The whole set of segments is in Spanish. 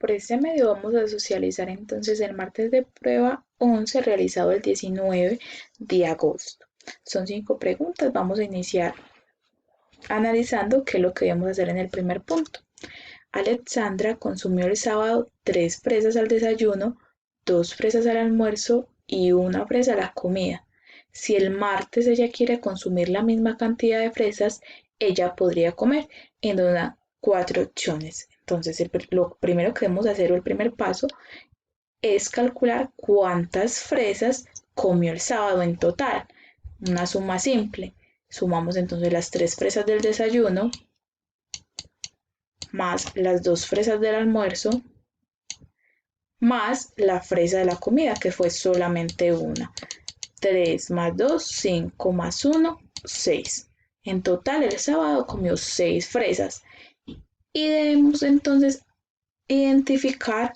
Por este medio vamos a socializar entonces el martes de prueba 11 realizado el 19 de agosto. Son 5 preguntas. Vamos a iniciar analizando qué es lo que debemos hacer en el primer punto. Alexandra consumió el sábado 3 fresas al desayuno, 2 fresas al almuerzo y 1 fresa a la comida. Si el martes ella quiere consumir la misma cantidad de fresas, ella podría comer en una 4 opciones. Entonces, lo primero que debemos hacer o el primer paso es calcular cuántas fresas comió el sábado en total. Una suma simple. Sumamos entonces las 3 fresas del desayuno más las 2 fresas del almuerzo más la fresa de la comida, que fue solamente una. 3 más 2, 5 más 1, 6. En total el sábado comió 6 fresas. Y debemos entonces identificar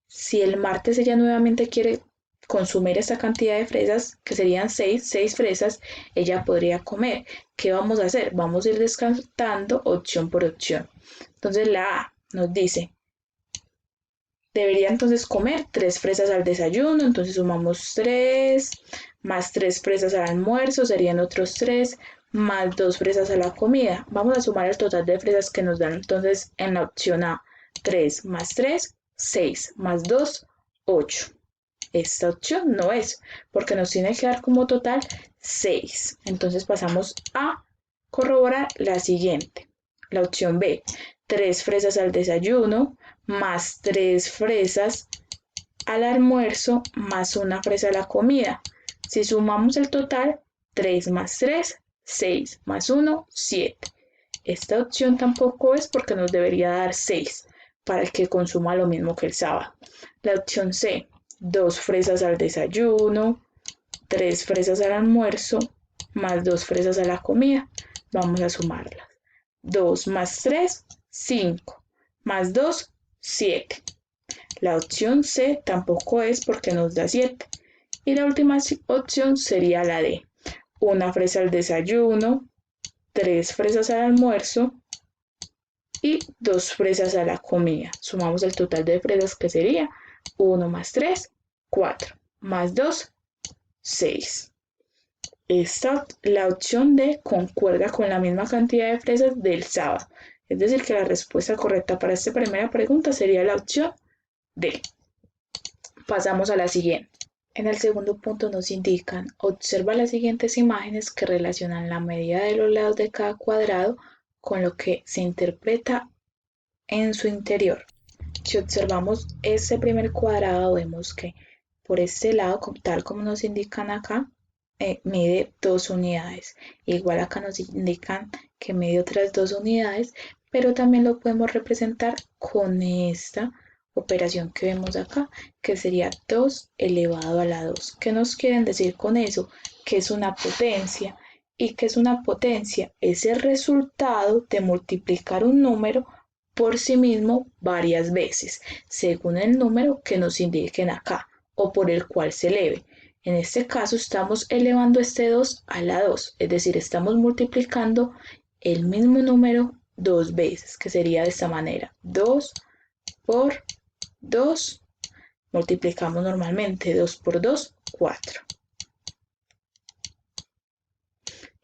si el martes ella nuevamente quiere consumir esta cantidad de fresas, que serían 6 fresas, ella podría comer. ¿Qué vamos a hacer? Vamos a ir descartando opción por opción. Entonces la A nos dice, debería entonces comer 3 fresas al desayuno, entonces sumamos 3, más 3 fresas al almuerzo, serían otros 3, más 2 fresas a la comida. Vamos a sumar el total de fresas que nos dan entonces en la opción A. 3 más 3, 6, más 2, 8. Esta opción no es, porque nos tiene que dar como total 6. Entonces pasamos a corroborar la siguiente. La opción B, 3 fresas al desayuno, más 3 fresas al almuerzo, más 1 fresa a la comida. Si sumamos el total, 3 más 3, 6, más 1, 7. Esta opción tampoco es porque nos debería dar 6 para el que consuma lo mismo que el sábado. La opción C, 2 fresas al desayuno, 3 fresas al almuerzo, más 2 fresas a la comida. Vamos a sumarlas. 2 más 3, 5, más 2, 7. La opción C tampoco es porque nos da 7. Y la última opción sería la D. 1 fresa al desayuno, 3 fresas al almuerzo y 2 fresas a la comida. Sumamos el total de fresas que sería 1 más 3, 4, más 2, 6. La opción D concuerda con la misma cantidad de fresas del sábado. Es decir, que la respuesta correcta para esta primera pregunta sería la opción D. Pasamos a la siguiente. En el segundo punto nos indican, observa las siguientes imágenes que relacionan la medida de los lados de cada cuadrado con lo que se interpreta en su interior. Si observamos este primer cuadrado, vemos que por este lado, tal como nos indican acá, mide 2 unidades. Igual acá nos indican que mide otras 2 unidades, pero también lo podemos representar con esta operación que vemos acá, que sería 2 elevado a la 2. ¿Qué nos quieren decir con eso? Que es una potencia. ¿Y qué es una potencia? Es el resultado de multiplicar un número por sí mismo varias veces, según el número que nos indiquen acá, o por el cual se eleve. En este caso estamos elevando este 2 a la 2, es decir, estamos multiplicando el mismo número 2 veces, que sería de esta manera, 2 por 2, multiplicamos normalmente 2 por 2, 4.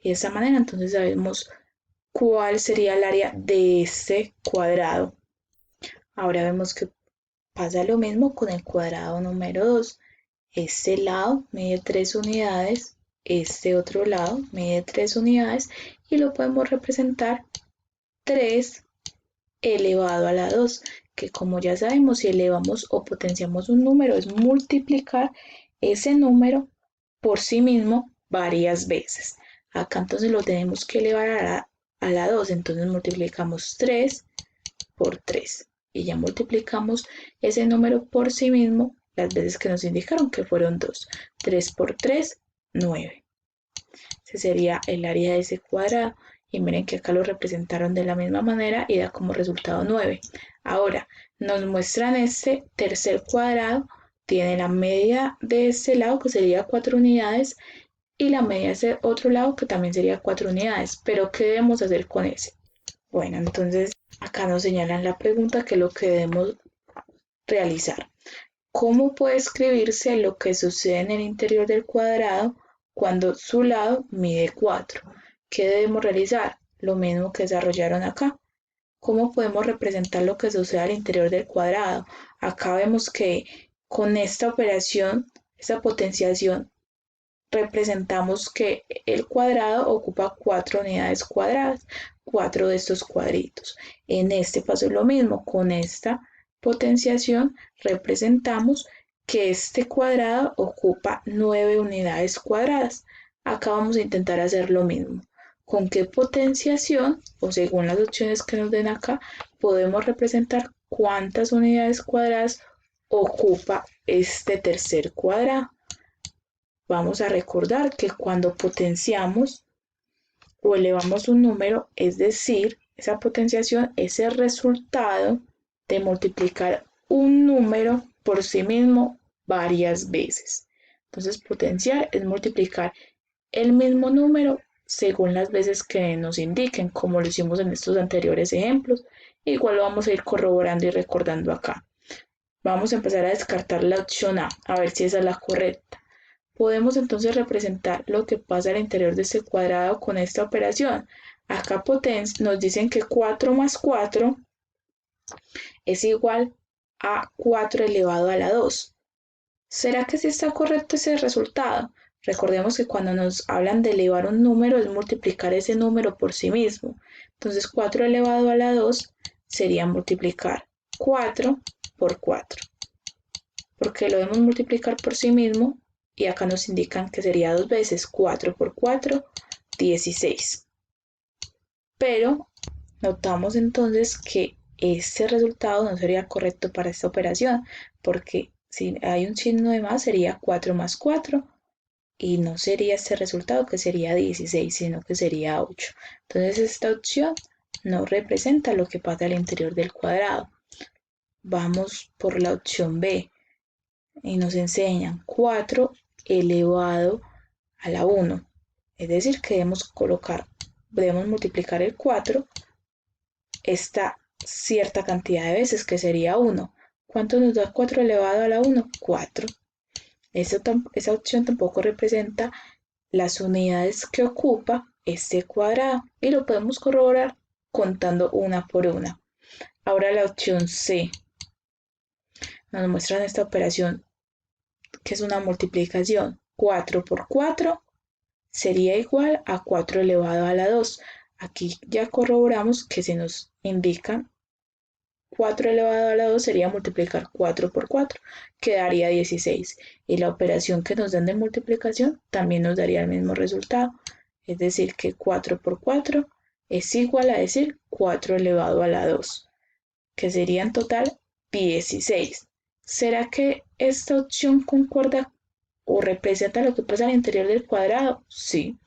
Y de esta manera entonces sabemos cuál sería el área de este cuadrado. Ahora vemos que pasa lo mismo con el cuadrado número 2. Este lado mide 3 unidades, este otro lado mide 3 unidades y lo podemos representar 3 elevado a la 2, que como ya sabemos, si elevamos o potenciamos un número es multiplicar ese número por sí mismo varias veces. Acá entonces lo tenemos que elevar a la 2, entonces multiplicamos 3 por 3 y ya multiplicamos ese número por sí mismo las veces que nos indicaron, que fueron 2. 3 por 3, 9. Ese sería el área de ese cuadrado. Y miren que acá lo representaron de la misma manera y da como resultado 9. Ahora, nos muestran este tercer cuadrado. Tiene la media de este lado, que sería 4 unidades, y la media de ese otro lado, que también sería 4 unidades. Pero, ¿qué debemos hacer con ese? Bueno, entonces acá nos señalan la pregunta, que lo que debemos realizar. ¿Cómo puede escribirse lo que sucede en el interior del cuadrado cuando su lado mide 4? ¿Qué debemos realizar? Lo mismo que desarrollaron acá. ¿Cómo podemos representar lo que sucede al interior del cuadrado? Acá vemos que con esta operación, esta potenciación, representamos que el cuadrado ocupa 4 unidades cuadradas, 4 de estos cuadritos. En este paso es lo mismo, con esta potenciación representamos que este cuadrado ocupa 9 unidades cuadradas. Acá vamos a intentar hacer lo mismo. ¿Con qué potenciación, o según las opciones que nos den acá, podemos representar cuántas unidades cuadradas ocupa este tercer cuadrado? Vamos a recordar que cuando potenciamos o elevamos un número, es decir, esa potenciación es el resultado de multiplicar un número por sí mismo varias veces. Entonces, potenciar es multiplicar el mismo número según las veces que nos indiquen, como lo hicimos en estos anteriores ejemplos. Igual lo vamos a ir corroborando y recordando acá. Vamos a empezar a descartar la opción A ver si esa es la correcta. Podemos entonces representar lo que pasa al interior de este cuadrado con esta operación. Acá nos dicen que 4 más 4 es igual a 4 elevado a la 2. ¿Será que sí está correcto ese resultado? Recordemos que cuando nos hablan de elevar un número es multiplicar ese número por sí mismo. Entonces 4 elevado a la 2 sería multiplicar 4 por 4. Porque lo debemos multiplicar por sí mismo y acá nos indican que sería 2 veces 4 por 4, 16. Pero notamos entonces que este resultado no sería correcto para esta operación, porque si hay un signo de más sería 4 más 4 y no sería este resultado que sería 16, sino que sería 8. Entonces esta opción no representa lo que pasa al interior del cuadrado. Vamos por la opción B y nos enseñan 4 elevado a la 1. Es decir, que debemos multiplicar el 4 esta cierta cantidad de veces, que sería 1. ¿Cuánto nos da 4 elevado a la 1? 4. Esa opción tampoco representa las unidades que ocupa este cuadrado y lo podemos corroborar contando una por una. Ahora la opción C nos muestra esta operación que es una multiplicación. 4 por 4 sería igual a 4 elevado a la 2. Aquí ya corroboramos que se nos indica 4 elevado a la 2 sería multiplicar 4 por 4, quedaría 16. Y la operación que nos dan de multiplicación también nos daría el mismo resultado. Es decir, que 4 por 4 es igual a decir 4 elevado a la 2, que sería en total 16. ¿Será que esta opción concuerda o representa lo que pasa al interior del cuadrado? Sí,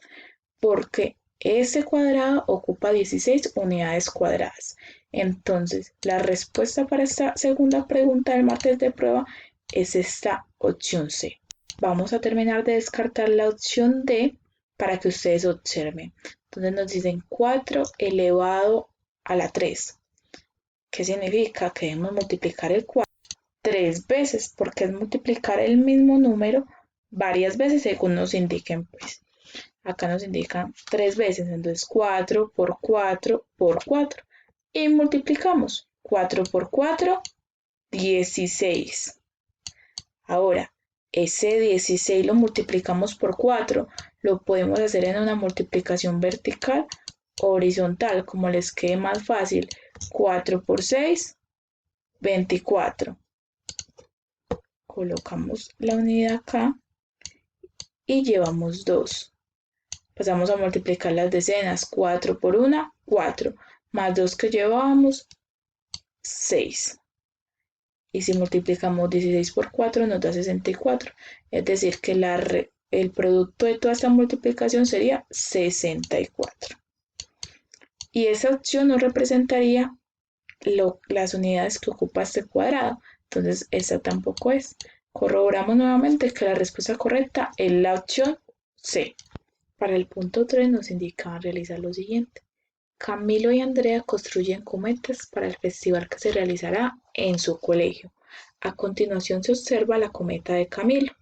porque este cuadrado ocupa 16 unidades cuadradas. Entonces, la respuesta para esta segunda pregunta del martes de prueba es esta opción C. Vamos a terminar de descartar la opción D para que ustedes observen. Entonces nos dicen 4 elevado a la 3. ¿Qué significa? Que debemos multiplicar el 4 3 veces, porque es multiplicar el mismo número varias veces según nos indiquen, pues. Acá nos indican 3 veces, entonces 4 por 4 por 4. Y multiplicamos 4 por 4, 16. Ahora, ese 16 lo multiplicamos por 4. Lo podemos hacer en una multiplicación vertical o horizontal, como les quede más fácil. 4 por 6, 24. Colocamos la unidad acá y llevamos 2. Pasamos a multiplicar las decenas. 4 por 1, 4. Más 2 que llevábamos, 6. Y si multiplicamos 16 por 4 nos da 64. Es decir, que el producto de toda esta multiplicación sería 64. Y esa opción nos representaría las unidades que ocupa este cuadrado. Entonces, esa tampoco es. Corroboramos nuevamente que la respuesta correcta es la opción C. Para el punto 3 nos indicaban realizar lo siguiente. Camilo y Andrea construyen cometas para el festival que se realizará en su colegio. A continuación se observa la cometa de Camilo.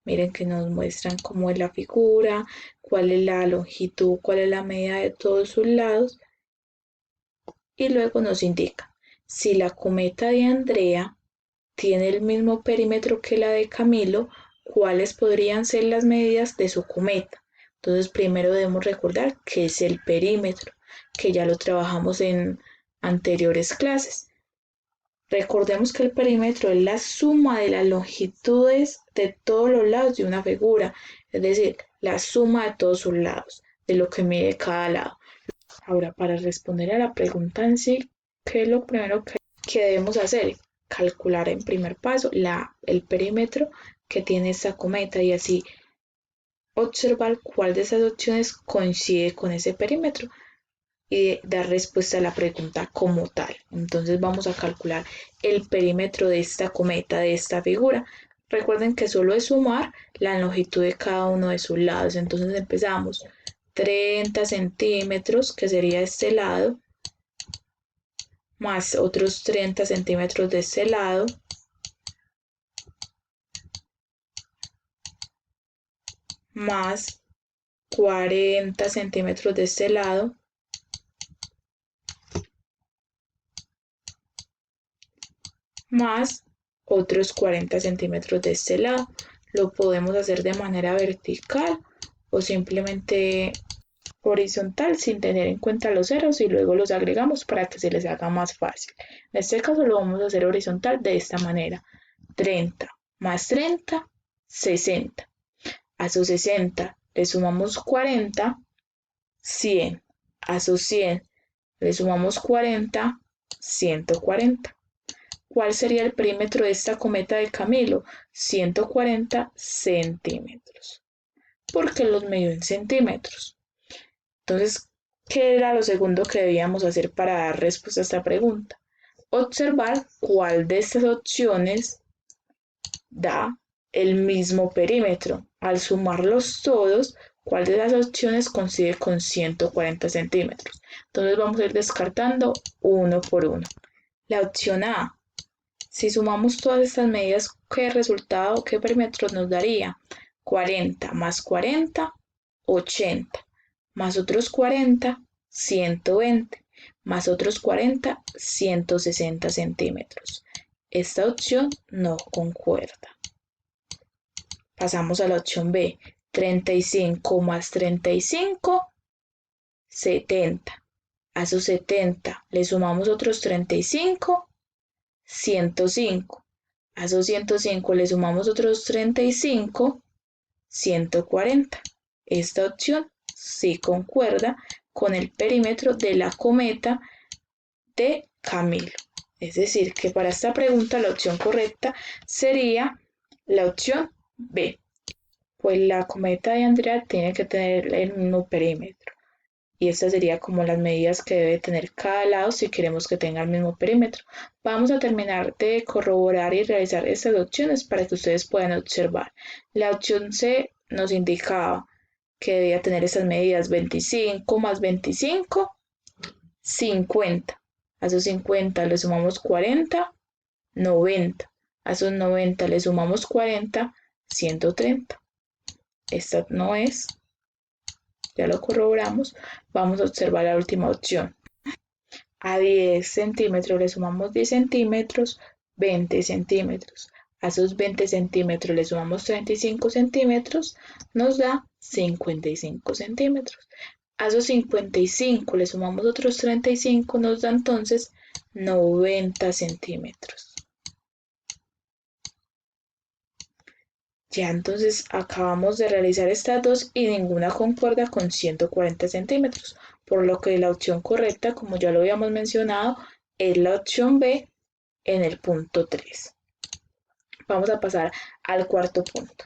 Miren que nos muestran cómo es la figura, cuál es la longitud, cuál es la medida de todos sus lados. Y luego nos indica si la cometa de Andrea tiene el mismo perímetro que la de Camilo, cuáles podrían ser las medidas de su cometa. Entonces primero debemos recordar qué es el perímetro, que ya lo trabajamos en anteriores clases. Recordemos que el perímetro es la suma de las longitudes de todos los lados de una figura, es decir, la suma de todos sus lados, de lo que mide cada lado. Ahora, para responder a la pregunta en sí, ¿qué es lo primero que debemos hacer? Calcular en primer paso el perímetro que tiene esta cometa y así observar cuál de esas opciones coincide con ese perímetro y dar respuesta a la pregunta como tal. Entonces vamos a calcular el perímetro de esta cometa, de esta figura. Recuerden que solo es sumar la longitud de cada uno de sus lados. Entonces empezamos 30 centímetros, que sería este lado, más otros 30 centímetros de este lado, más 40 centímetros de este lado, más otros 40 centímetros de este lado. Lo podemos hacer de manera vertical o simplemente horizontal sin tener en cuenta los ceros y luego los agregamos para que se les haga más fácil. En este caso lo vamos a hacer horizontal de esta manera. 30 más 30, 60. A esos 60 le sumamos 40, 100. A esos 100 le sumamos 40, 140. ¿Cuál sería el perímetro de esta cometa de Camilo? 140 centímetros, porque los midió en centímetros. Entonces, ¿qué era lo segundo que debíamos hacer para dar respuesta a esta pregunta? Observar cuál de estas opciones da el mismo perímetro. Al sumarlos todos, ¿cuál de las opciones coincide con 140 centímetros? Entonces vamos a ir descartando uno por uno. La opción A. Si sumamos todas estas medidas, ¿qué resultado, qué perímetro nos daría? 40 más 40, 80, más otros 40, 120, más otros 40, 160 centímetros. Esta opción no concuerda. Pasamos a la opción B. 35 más 35, 70. A esos 70 le sumamos otros 35, 105. A esos 105 le sumamos otros 35, 140. Esta opción sí concuerda con el perímetro de la cometa de Camilo. Es decir, que para esta pregunta la opción correcta sería la opción B. Pues la cometa de Andrea tiene que tener el mismo perímetro. Y estas serían como las medidas que debe tener cada lado si queremos que tenga el mismo perímetro. Vamos a terminar de corroborar y realizar estas opciones para que ustedes puedan observar. La opción C nos indicaba que debía tener esas medidas: 25 más 25, 50. A esos 50 le sumamos 40, 90. A esos 90 le sumamos 40, 130. Esta no es. Ya lo corroboramos. Vamos a observar la última opción. A 10 centímetros le sumamos 10 centímetros, 20 centímetros. A esos 20 centímetros le sumamos 35 centímetros, nos da 55 centímetros. A esos 55 le sumamos otros 35, nos da entonces 90 centímetros. Ya entonces acabamos de realizar estas dos y ninguna concuerda con 140 centímetros, por lo que la opción correcta, como ya lo habíamos mencionado, es la opción B en el punto 3. Vamos a pasar al cuarto punto.